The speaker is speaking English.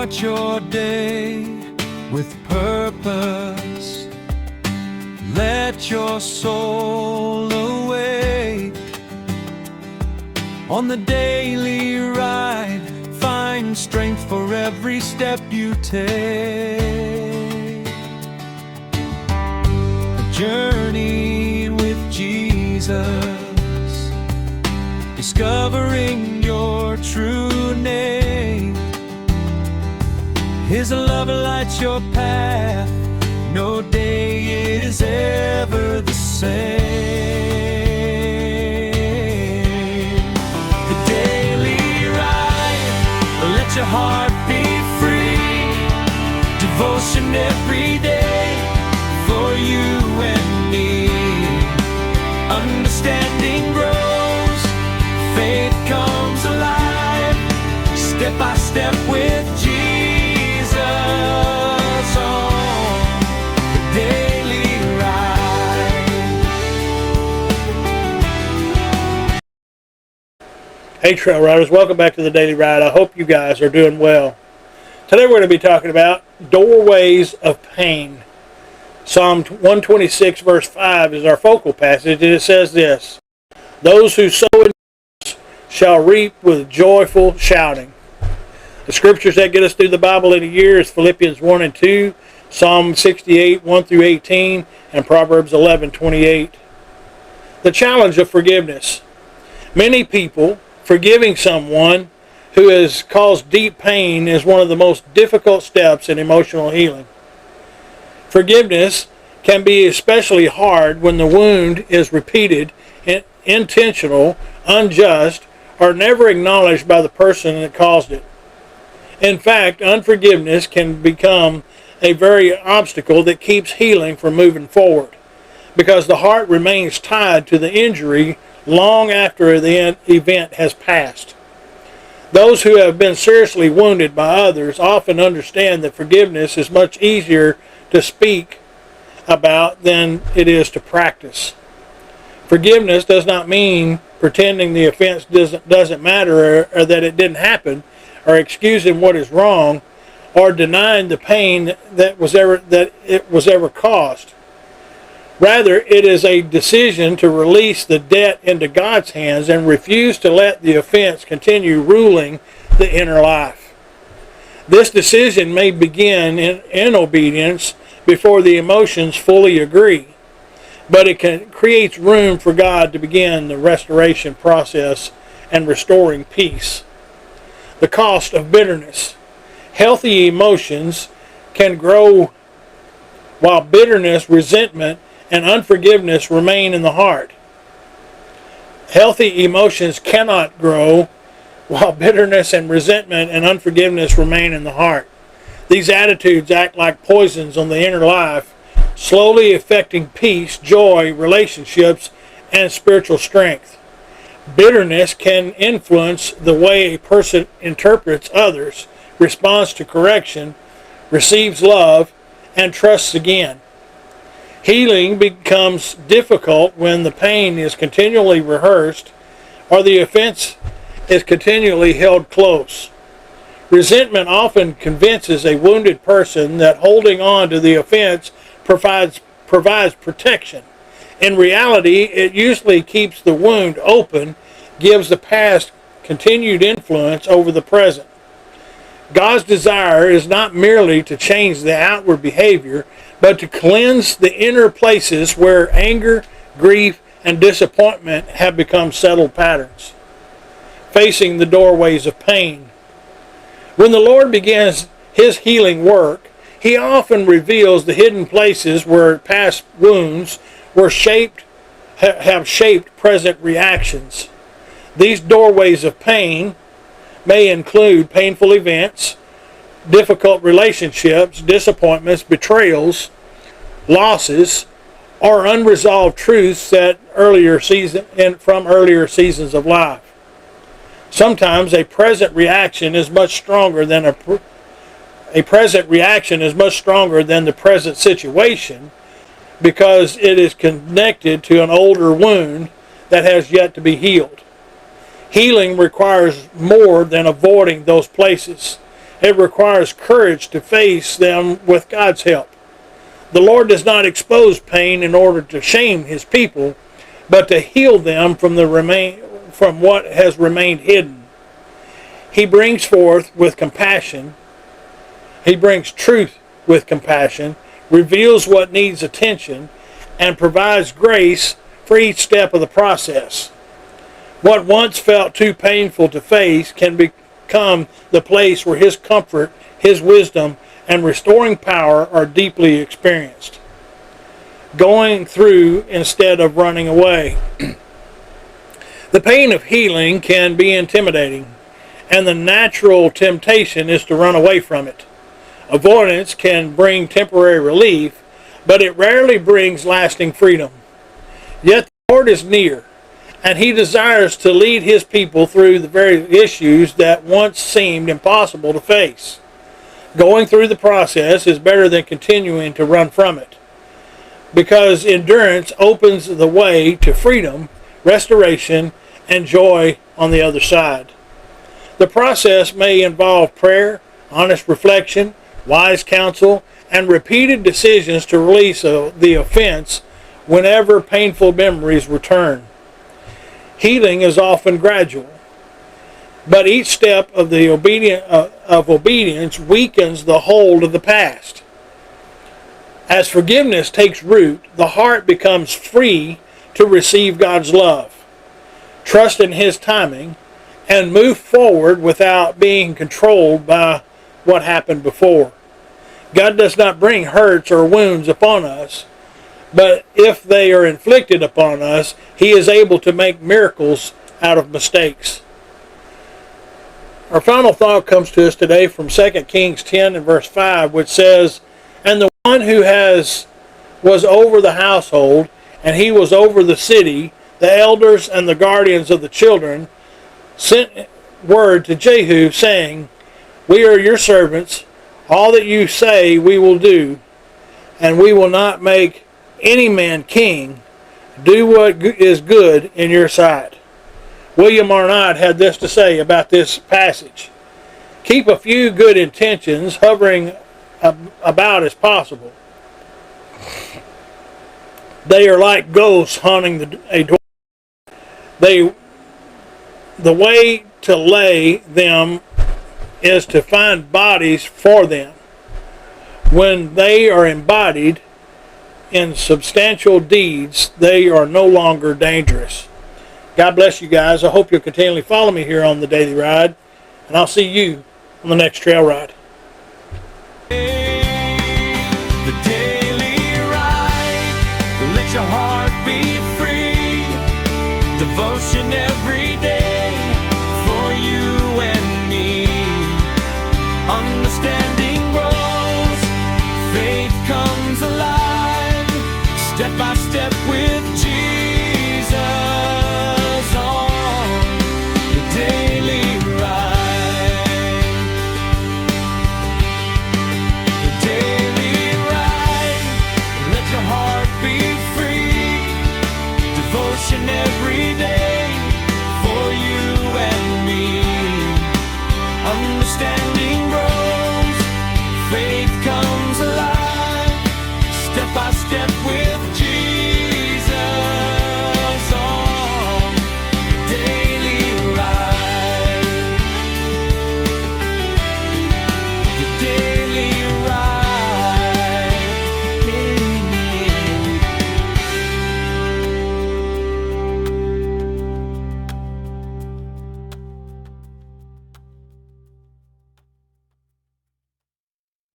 Start your day with purpose. Let your soul awake. On the daily ride, find strength for every step you take. A journey with Jesus, discovering your true name. His love lights your path, no day is ever the same. The daily ride, let your heart be free. Devotion every day for you and me. Understanding grows, faith comes alive, step by step with Jesus. Hey Trail Riders, welcome back to the Daily Ride. I hope you guys are doing well. Today we're going to be talking about doorways of pain. Psalm 126 verse 5 is our focal passage, and it says this: those who sow in shall reap with joyful shouting. The scriptures that get us through the Bible in a year is Philippians 1 and 2, Psalm 68 1 through 18, and Proverbs 11:28. The challenge of forgiveness. Many people forgiving someone who has caused deep pain is one of the most difficult steps in emotional healing. Forgiveness can be especially hard when the wound is repeated, intentional, unjust, or never acknowledged by the person that caused it. In fact, unforgiveness can become a very obstacle that keeps healing from moving forward, because the heart remains tied to the injury long after the event has passed. Those who have been seriously wounded by others often understand that forgiveness is much easier to speak about than it is to practice. Forgiveness does not mean pretending the offense doesn't matter, or that it didn't happen, or excusing what is wrong, or denying the pain that it was ever caused. Rather, it is a decision to release the debt into God's hands and refuse to let the offense continue ruling the inner life. This decision may begin in obedience before the emotions fully agree, but it creates room for God to begin the restoration process and restoring peace. The cost of bitterness. Healthy emotions can grow while bitterness, resentment, and unforgiveness remain in the heart. Healthy emotions cannot grow while bitterness and resentment and unforgiveness remain in the heart. These attitudes act like poisons on the inner life, slowly affecting peace, joy, relationships, and spiritual strength. Bitterness can influence the way a person interprets others, responds to correction, receives love, and trusts again. Healing becomes difficult when the pain is continually rehearsed or the offense is continually held close. Resentment often convinces a wounded person that holding on to the offense provides protection. In reality, it usually keeps the wound open, gives the past continued influence over the present. God's desire is not merely to change the outward behavior, but to cleanse the inner places where anger, grief, and disappointment have become settled patterns. Facing the doorways of pain. When the Lord begins His healing work, He often reveals the hidden places where past wounds have shaped present reactions. These doorways of pain may include painful events, difficult relationships, disappointments, betrayals, losses, or unresolved truths from earlier seasons of life. Sometimes a present reaction is much stronger than the present situation, because it is connected to an older wound that has yet to be healed. Healing requires more than avoiding those places. It requires courage to face them with God's help. The Lord does not expose pain in order to shame his people, but to heal them from what has remained hidden. He brings forth with compassion. He brings truth with compassion, reveals what needs attention, and provides grace for each step of the process. What once felt too painful to face can become the place where his comfort, his wisdom, and restoring power are deeply experienced. Going through instead of running away. The pain of healing can be intimidating, and the natural temptation is to run away from it. Avoidance can bring temporary relief, but it rarely brings lasting freedom. Yet the Lord is near, and he desires to lead his people through the very issues that once seemed impossible to face. Going through the process is better than continuing to run from it, because endurance opens the way to freedom, restoration, and joy on the other side. The process may involve prayer, honest reflection, wise counsel, and repeated decisions to release the offense whenever painful memories return. Healing is often gradual, but each step of the obedience weakens the hold of the past. As forgiveness takes root, the heart becomes free to receive God's love, trust in his timing, and move forward without being controlled by what happened before. God does not bring hurts or wounds upon us, but if they are inflicted upon us, he is able to make miracles out of mistakes. Our final thought comes to us today from 2 Kings 10 and verse 5, which says, "And the one who was over the household, and he was over the city, the elders and the guardians of the children, sent word to Jehu, saying, We are your servants. All that you say we will do, and we will not make any man king. Do what is good in your sight." William Arnott had this to say about this passage: "Keep a few good intentions hovering about as possible. They are like ghosts haunting a door. The way to lay them is to find bodies for them. When they are embodied in substantial deeds, they are no longer dangerous." God bless you guys. I hope you'll continually follow me here on the Daily Ride, and I'll see you on the next trail ride. The Daily Ride. Let your heart be free. Devotion every day for you and me. Understanding grows, faith comes alive, step by step with Jesus on the Daily Ride. The Daily Ride, let your heart be free. Devotion every day for you and me. Understanding grows, faith comes alive, step by step